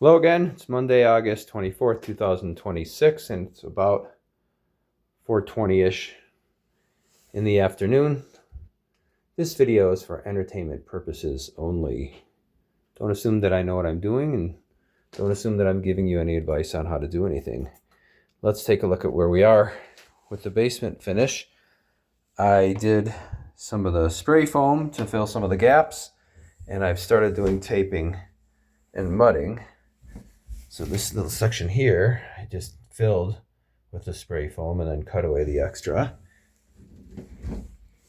Hello again. It's Monday, August 24th, 2026, and it's about 4:20-ish in the afternoon. This video is for entertainment purposes only. Don't assume that I know what I'm doing, and don't assume that I'm giving you any advice on how to do anything. Let's take a look at where we are with the basement finish. I did some of the spray foam to fill some of the gaps, and I've started doing taping and mudding. So this little section here, I just filled with the spray foam and then cut away the extra.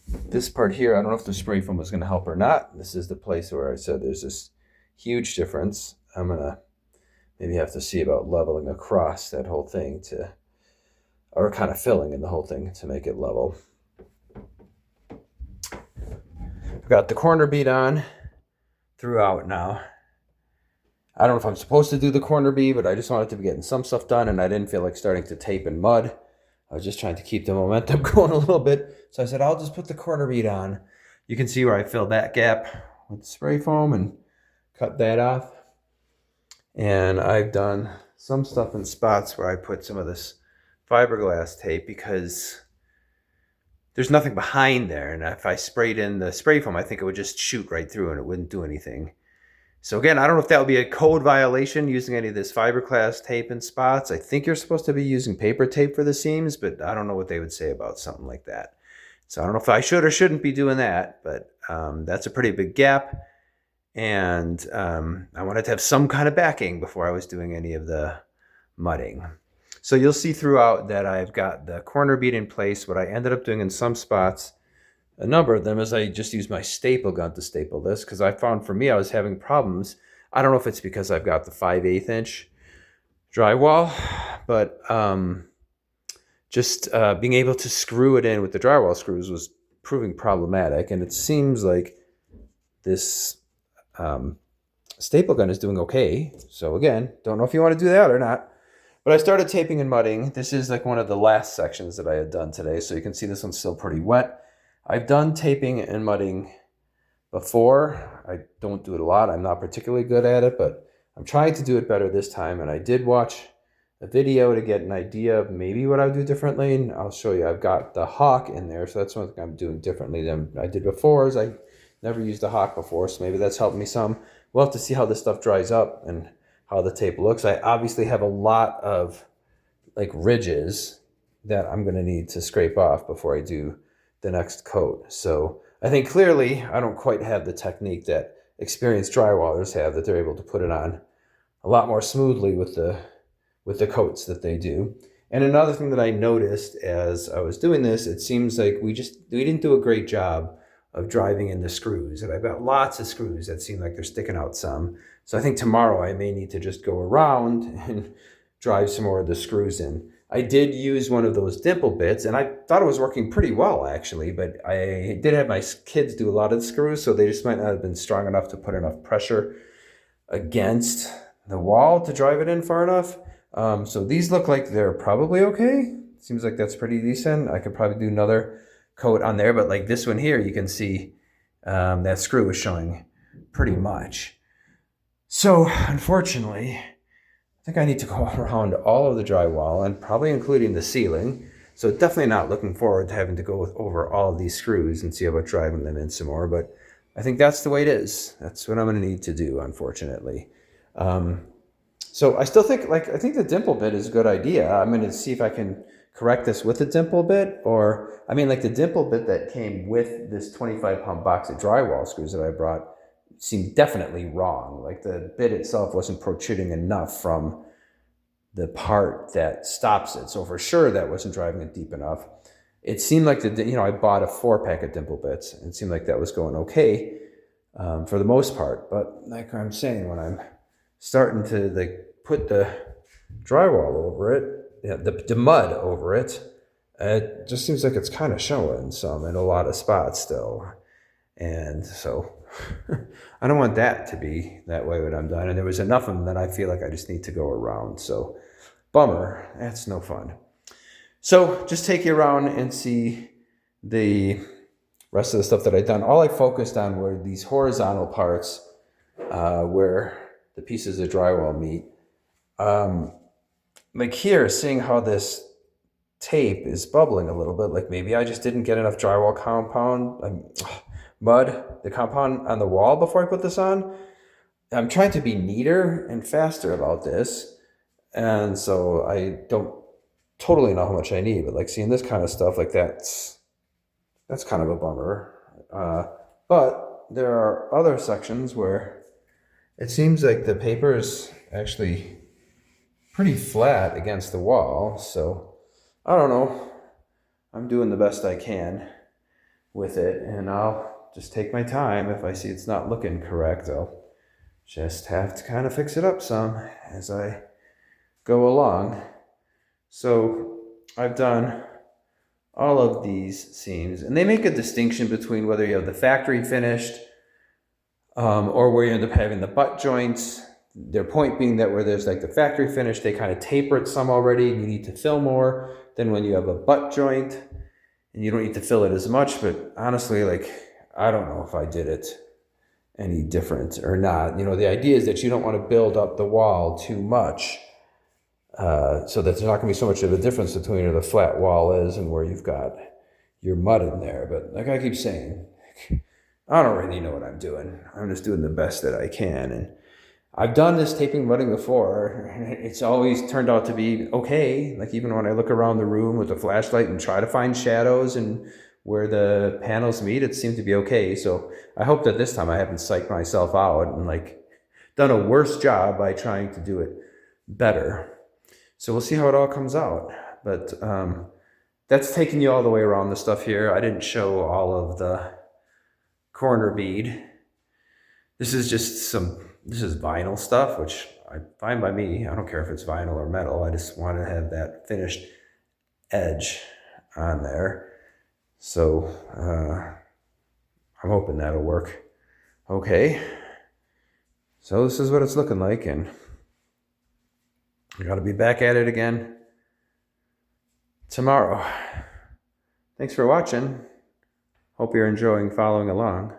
This part here, I don't know if the spray foam is going to help or not. This is the place where I said there's this huge difference. I'm going to maybe have to see about leveling across that whole thing or kind of filling in the whole thing to make it level. I've got the corner bead on throughout now. I don't know if I'm supposed to do the corner bead, but I just wanted to be getting some stuff done, and I didn't feel like starting to tape and mud. I was just trying to keep the momentum going a little bit. So I said, I'll just put the corner bead on. You can see where I filled that gap with spray foam and cut that off. And I've done some stuff in spots where I put some of this fiberglass tape because there's nothing behind there. And if I sprayed in the spray foam, I think it would just shoot right through and it wouldn't do anything. So again, I don't know if that would be a code violation using any of this fiberglass tape in spots. I think you're supposed to be using paper tape for the seams, but I don't know what they would say about something like that. So I don't know if I should or shouldn't be doing that, but that's a pretty big gap. And I wanted to have some kind of backing before I was doing any of the mudding. So you'll see throughout that I've got the corner bead in place. What I ended up doing in some spots, a number of them, is I just used my staple gun to staple this because I found for me I was having problems. I don't know if it's because I've got the 5/8 inch drywall, but just being able to screw it in with the drywall screws was proving problematic. And it seems like this staple gun is doing okay. So again, don't know if you want to do that or not. But I started taping and mudding. This is like one of the last sections that I had done today. So you can see this one's still pretty wet. I've done taping and mudding before. I don't do it a lot. I'm not particularly good at it, but I'm trying to do it better this time. And I did watch a video to get an idea of maybe what I would do differently. And I'll show you. I've got the hawk in there, so that's one thing I'm doing differently than I did before. Is I never used a hawk before, so maybe that's helped me some. We'll have to see how this stuff dries up and how the tape looks. I obviously have a lot of like ridges that I'm going to need to scrape off before I do the next coat. So I think clearly I don't quite have the technique that experienced drywallers have, that they're able to put it on a lot more smoothly with the coats that they do. And another thing that I noticed as I was doing this, it seems like we didn't do a great job of driving in the screws. And I've got lots of screws that seem like they're sticking out some. So I think tomorrow I may need to just go around and drive some more of the screws in. I did use one of those dimple bits, and I thought it was working pretty well, actually, but I did have my kids do a lot of the screws, so they just might not have been strong enough to put enough pressure against the wall to drive it in far enough. So these look like they're probably okay. Seems like that's pretty decent. I could probably do another coat on there, but like this one here, you can see that screw is showing pretty much. So unfortunately, I think I need to go around all of the drywall and probably including the ceiling. So definitely not looking forward to having to go over all of these screws and see about driving them in some more. But I think that's the way it is. That's what I'm going to need to do, unfortunately. So I still think, I think the dimple bit is a good idea. I'm going to see if I can correct this with a dimple bit, or, the dimple bit that came with this 25-pound box of drywall screws that I brought seemed definitely wrong. Like the bit itself wasn't protruding enough from the part that stops it. So for sure that wasn't driving it deep enough. It seemed like I bought a 4-pack of dimple bits, and it seemed like that was going okay for the most part. But like I'm saying, when I'm starting to put the drywall over it, the mud over it, it just seems like it's kind of showing some in a lot of spots still. And so I don't want that to be that way when I'm done. And there was enough of them that I feel like I just need to go around. So bummer, that's no fun. So just take you around and see the rest of the stuff that I've done. All I focused on were these horizontal parts where the pieces of drywall meet. Like here, seeing how this tape is bubbling a little bit, like maybe I just didn't get enough drywall compound, mud, the compound on the wall before I put this on. I'm trying to be neater and faster about this. And so I don't totally know how much I need, but like seeing this kind of stuff, like that's kind of a bummer. But there are other sections where it seems like the paper is actually pretty flat against the wall. So I don't know. I'm doing the best I can with it, and I'll just take my time. If I see it's not looking correct, I'll just have to kind of fix it up some as I go along. So I've done all of these seams, and they make a distinction between whether you have the factory finished or where you end up having the butt joints. Their point being that where there's like the factory finish, they kind of taper it some already, and you need to fill more than when you have a butt joint, and you don't need to fill it as much. But honestly, like, I don't know if I did it any different or not. You know, the idea is that you don't want to build up the wall too much, so that there's not going to be so much of a difference between where the flat wall is and where you've got your mud in there. But like I keep saying, I don't really know what I'm doing. I'm just doing the best that I can. And I've done this taping mudding before. It's always turned out to be okay. Like even when I look around the room with a flashlight and try to find shadows and where the panels meet, it seemed to be okay. So I hope that this time I haven't psyched myself out and like done a worse job by trying to do it better. So we'll see how it all comes out. But that's taking you all the way around the stuff here. I didn't show all of the corner bead. This is vinyl stuff, which I fine by me. I don't care if it's vinyl or metal. I just want to have that finished edge on there. So I'm hoping that'll work okay. So this is what it's looking like, and I got to be back at it again tomorrow. Thanks for watching. Hope you're enjoying following along.